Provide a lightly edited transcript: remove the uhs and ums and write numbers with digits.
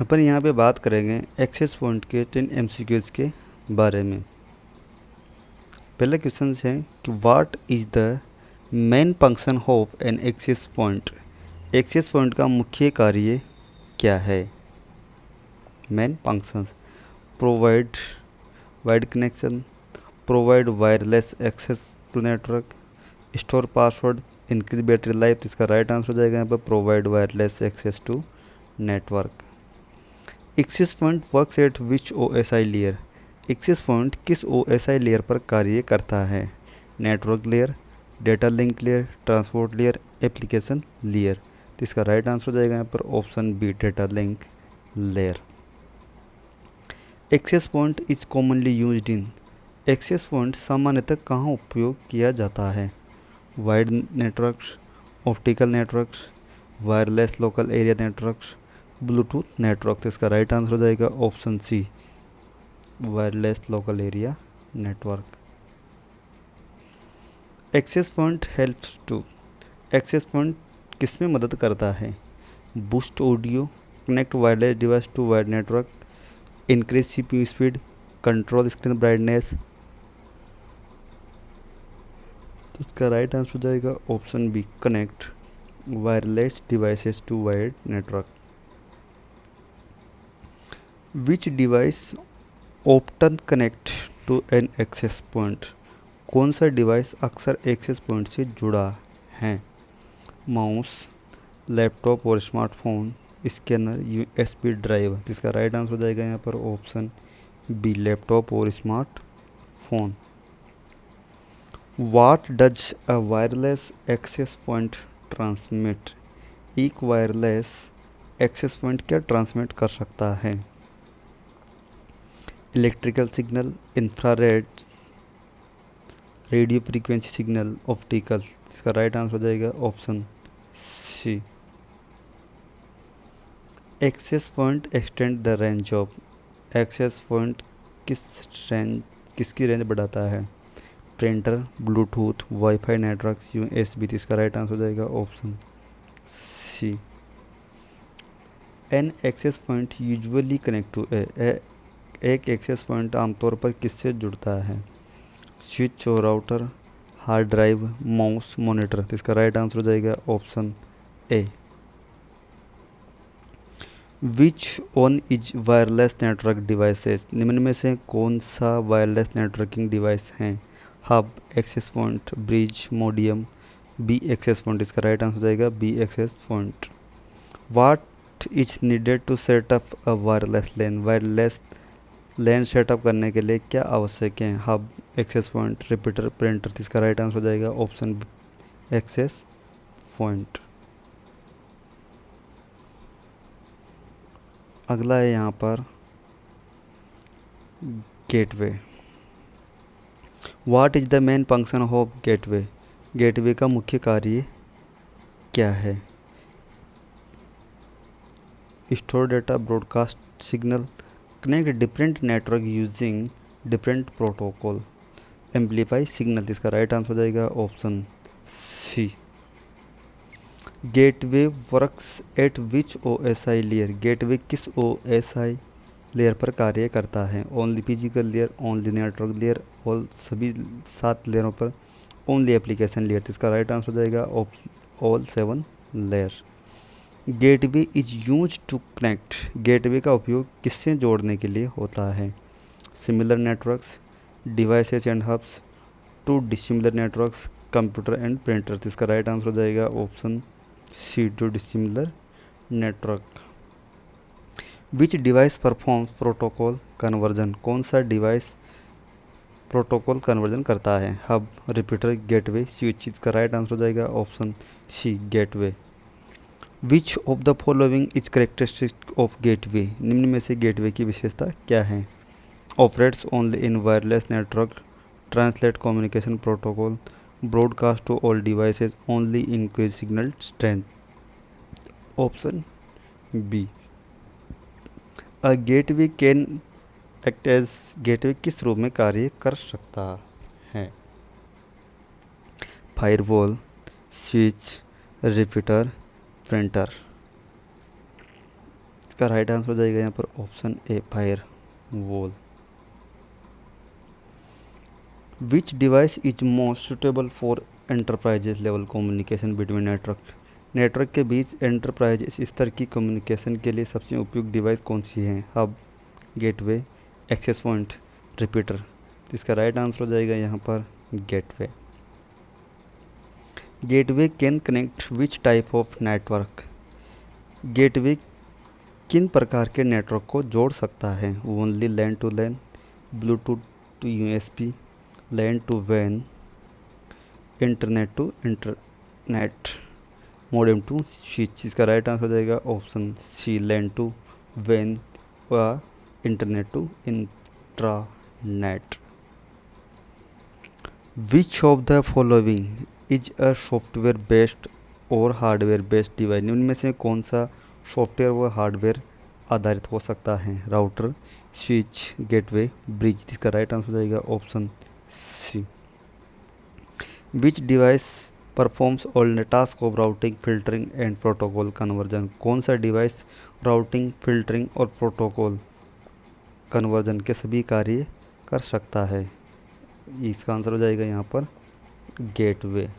अपन यहाँ पे बात करेंगे एक्सेस पॉइंट के 10 एमसीक्यूज के बारे में। पहला क्वेश्चन है कि what is the main function of an access point. Access point का मुख्य कार्य क्या है? Main functions: provide wide connection, provide wireless access to network, store password, increase battery life. इसका राइट आंसर हो जाएगा यहाँ पर provide wireless access to network. Access point works at which OSI layer. Access point किस OSI layer पर कार्य करता है? Network layer, data link layer, transport layer, application layer. तो इसका राइट आंसर हो जाएगा यहाँ पर option B, data link layer. Access point is commonly used in. Access point सामान्यतः कहाँ उपयोग किया जाता है? Wide networks, optical networks, wireless local area networks, Bluetooth network. तो इसका राइट आंसर हो जाएगा option C, wireless local area network. Access point helps to. Access point किस में मदद करता है? Boost audio, connect wireless device to wired network, increase CPU speed, control screen brightness. तो इसका राइट आंसर हो जाएगा option B, connect wireless devices to wired network. Which device often connect to an access point. कौन सा device अक्सर access point से जुड़ा है? माउस, लैपटॉप और स्मार्टफोन, स्कैनर, यूएसबी ड्राइव। इसका राइट आंसर हो जाएगा यहाँ पर ऑप्शन बी, लैपटॉप और smartphone. What does a wireless access point transmit. एक वायरलेस एक्सेस पॉइंट क्या ट्रांसमिट कर सकता है? Electrical signal, infrared, radio frequency signal, optical. इसका राइट आंसर हो जाएगा option C. Access point extend the range of. Access point किसकी range बढ़ाता है? Printer, Bluetooth, wifi networks, USB. इसका राइट आंसर हो जाएगा option C. An access point usually connect to एक एक्सेस पॉइंट आमतौर पर किससे जुड़ता है? स्विच और router, hard drive, mouse, monitor. तो इसका राइट आंसर हो जाएगा option A. Which one is wireless network devices. निम्न में से कौन सा वायरलेस नेटवर्किंग डिवाइस हैं? Hub, access point, bridge, modem, B access point. इसका राइट आंसर हो जाएगा B access point. What is needed to set up a wireless LAN. Wireless LAN setup करने के लिए क्या आवश्यक है? Hub, access point, repeater, printer. इसका राइट आंसर हो जाएगा ऑप्शन बी, एक्सेस पॉइंट। अगला है यहाँ पर gateway. What is the main function of gateway. Gateway का मुख्य कार्य क्या है? Store data, broadcast signal, connect different network using different protocol, amplify signal. इसका राइट आंसर हो जाएगा option C. Gateway works at which OSI layer. Gateway किस OSI layer पर कार्य करता है? Only physical layer, only network layer, और सभी 7 लेयरों पर, ओनली एप्लीकेशन लेयर। इसका राइट आंसर हो जाएगा all 7 layer. Gateway is use to connect. Gateway का उपयोग किससे जोड़ने के लिए होता है? Similar networks, devices and hubs, to dissimilar networks, computer and printer. इसका राइट आंसर हो जाएगा option C, to dissimilar network. Which device performs protocol conversion. कौन सा डिवाइस प्रोटोकॉल कन्वर्जन करता है? Hub, repeater, gateway, switch. इसका राइट आंसर हो जाएगा option C, gateway. Which of the following is characteristic of gateway. निम्न में से गेटवे की विशेषता क्या है? Operates only in wireless network, translate communication protocol, broadcast to all devices, only increase signal strength. Option B. A gateway can act as. Gateway किस रूप में कार्य कर सकता है? Firewall, switch, repeater, printer. इसका राइट आंसर हो जाएगा यहाँ पर option A firewall. Which device is most suitable for enterprises level communication between network के बीच एंटरप्राइज स्तर की कम्युनिकेशन के लिए सबसे उपयुक्त डिवाइस कौन सी है? Hub, gateway, access point, repeater. तो इसका राइट आंसर हो जाएगा यहाँ पर gateway. Gateway can connect which type of network? गेटवे किन प्रकार के नेटवर्क को जोड़ सकता है? Only LAN to LAN, bluetooth to USB, LAN to वैन, internet to internet, modem to switch. इसका राइट आंसर हो जाएगा ऑप्शन सी, लैन टू वैन व internet to intranet. Which of the following is a software based और hardware based device? इनमें में से कौन सा सॉफ्टवेयर व हार्डवेयर आधारित हो सकता है? Router, switch, gateway, bridge. इसका राइट आंसर हो जाएगा option C. Which device performs all task of routing, filtering and protocol conversion? कौन सा डिवाइस राउटिंग, फिल्टरिंग और प्रोटोकॉल कन्वर्जन के सभी कार्य कर सकता है? इसका आंसर हो जाएगा यहाँ पर गेटवे।